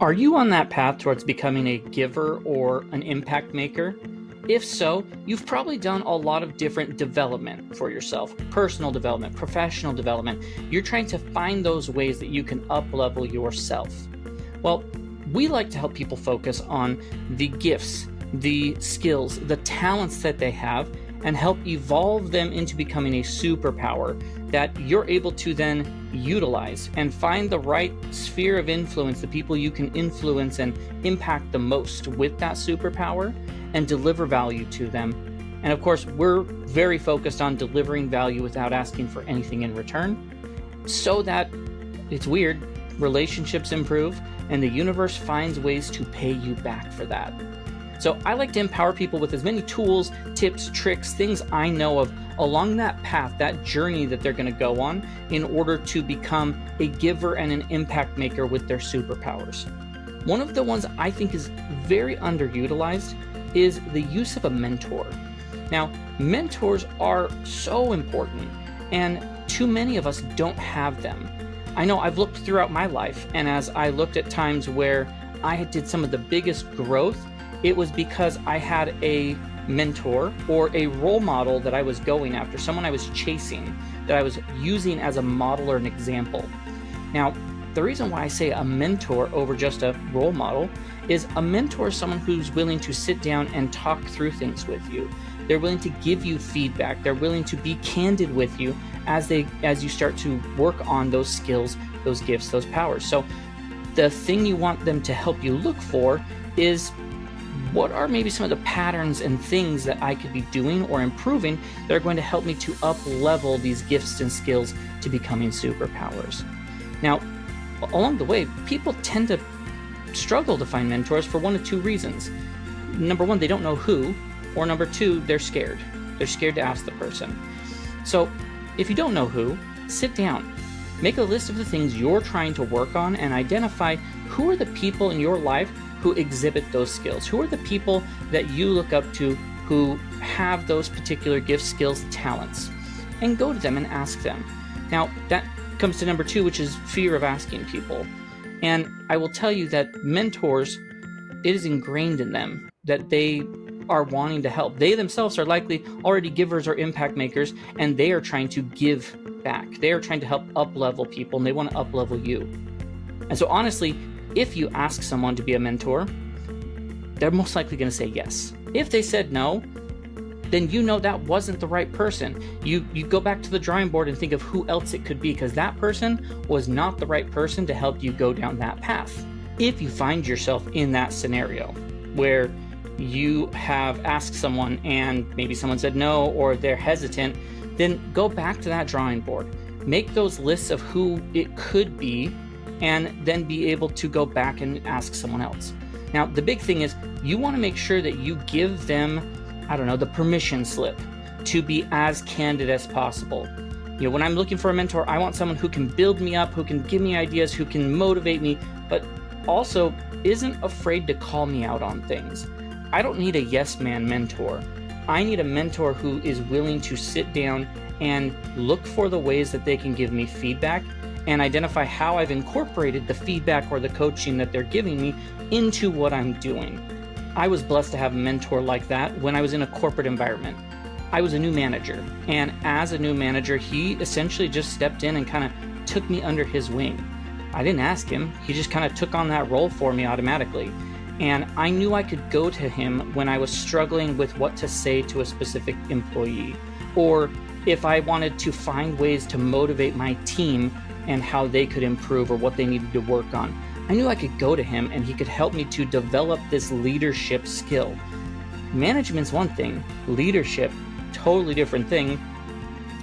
Are you on that path towards becoming a giver or an impact maker? If so, you've probably done a lot of different development for yourself, personal development, professional development. You're trying to find those ways that you can up-level yourself. Well, we like to help people focus on the gifts, the skills, the talents that they have, and help evolve them into becoming a superpower that you're able to then utilize and find the right sphere of influence, the people you can influence and impact the most with that superpower and deliver value to them. And of course, we're very focused on delivering value without asking for anything in return, so that, it's weird, relationships improve and the universe finds ways to pay you back for that. So I like to empower people with as many tools, tips, tricks, things I know of along that path, that journey that they're going to go on in order to become a giver and an impact maker with their superpowers. One of the ones I think is very underutilized is the use of a mentor. Now, mentors are so important, and too many of us don't have them. I know I've looked throughout my life, and as I looked at times where I did some of the biggest growth, it was because I had a mentor or a role model that I was going after, someone I was chasing, that I was using as a model or an example. Now, the reason why I say a mentor over just a role model is a mentor is someone who's willing to sit down and talk through things with you. They're willing to give you feedback. They're willing to be candid with you as you start to work on those skills, those gifts, those powers. So the thing you want them to help you look for is, what are maybe some of the patterns and things that I could be doing or improving that are going to help me to up-level these gifts and skills to becoming superpowers? Now, along the way, people tend to struggle to find mentors for one of two reasons. Number one, they don't know who, or number two, they're scared. They're scared to ask the person. So if you don't know who, sit down. Make a list of the things you're trying to work on and identify who are the people in your life who exhibit those skills. Who are the people that you look up to who have those particular gifts, skills, talents? And go to them and ask them. Now, that comes to number two, which is fear of asking people. And I will tell you that mentors, it is ingrained in them that they are wanting to help. They themselves are likely already givers or impact makers, and they are trying to give back. They are trying to help up-level people, and they want to up-level you. And so honestly, if you ask someone to be a mentor, they're most likely going to say yes. If they said no, then you know that wasn't the right person. You go back to the drawing board and think of who else it could be, because that person was not the right person to help you go down that path. If you find yourself in that scenario where you have asked someone and maybe someone said no, or they're hesitant, then go back to that drawing board. Make those lists of who it could be, and then be able to go back and ask someone else. Now, the big thing is you want to make sure that you give them, the permission slip to be as candid as possible. When I'm looking for a mentor, I want someone who can build me up, who can give me ideas, who can motivate me, but also isn't afraid to call me out on things. I don't need a yes man mentor. I need a mentor who is willing to sit down and look for the ways that they can give me feedback and identify how I've incorporated the feedback or the coaching that they're giving me into what I'm doing. I was blessed to have a mentor like that when I was in a corporate environment. I was a new manager, and as a new manager, he essentially just stepped in and kind of took me under his wing. I didn't ask him, he just kind of took on that role for me automatically. And I knew I could go to him when I was struggling with what to say to a specific employee, or if I wanted to find ways to motivate my team and how they could improve or what they needed to work on. I knew I could go to him and he could help me to develop this leadership skill. Management's one thing, leadership, totally different thing.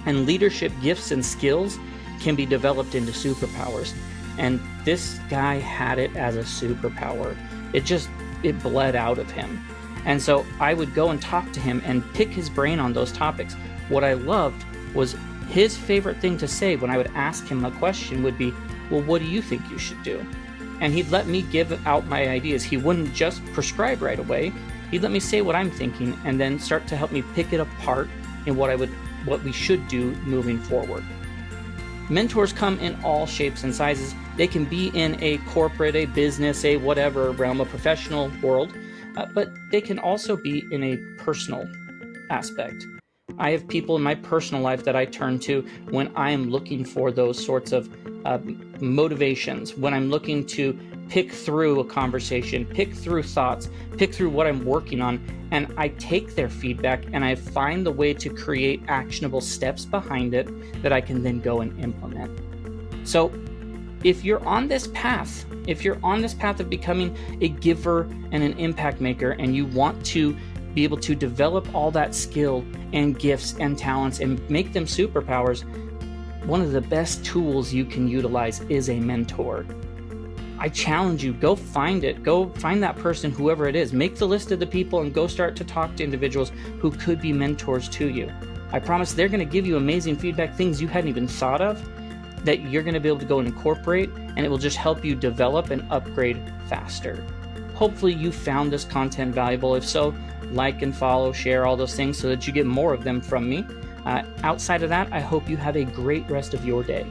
And leadership gifts and skills can be developed into superpowers. And this guy had it as a superpower. It bled out of him. And so I would go and talk to him and pick his brain on those topics. What I loved was his favorite thing to say when I would ask him a question would be, well, what do you think you should do? And he'd let me give out my ideas. He wouldn't just prescribe right away. He'd let me say what I'm thinking and then start to help me pick it apart in what we should do moving forward. Mentors come in all shapes and sizes. They can be in a corporate, a business, a whatever realm, a professional world, but they can also be in a personal aspect. I have people in my personal life that I turn to when I am looking for those sorts of motivations, when I'm looking to pick through a conversation, pick through thoughts, pick through what I'm working on, and I take their feedback and I find the way to create actionable steps behind it that I can then go and implement. So if you're on this path, of becoming a giver and an impact maker, and you want to be able to develop all that skill and gifts and talents and make them superpowers, one of the best tools you can utilize is a mentor. I challenge you, go find it. Go find that person, whoever it is. Make the list of the people and go start to talk to individuals who could be mentors to you. I promise they're going to give you amazing feedback, things you hadn't even thought of, that you're going to be able to go and incorporate, and it will just help you develop and upgrade faster. Hopefully you found this content valuable. If so, like and follow, share all those things so that you get more of them from me. Outside of that, I hope you have a great rest of your day.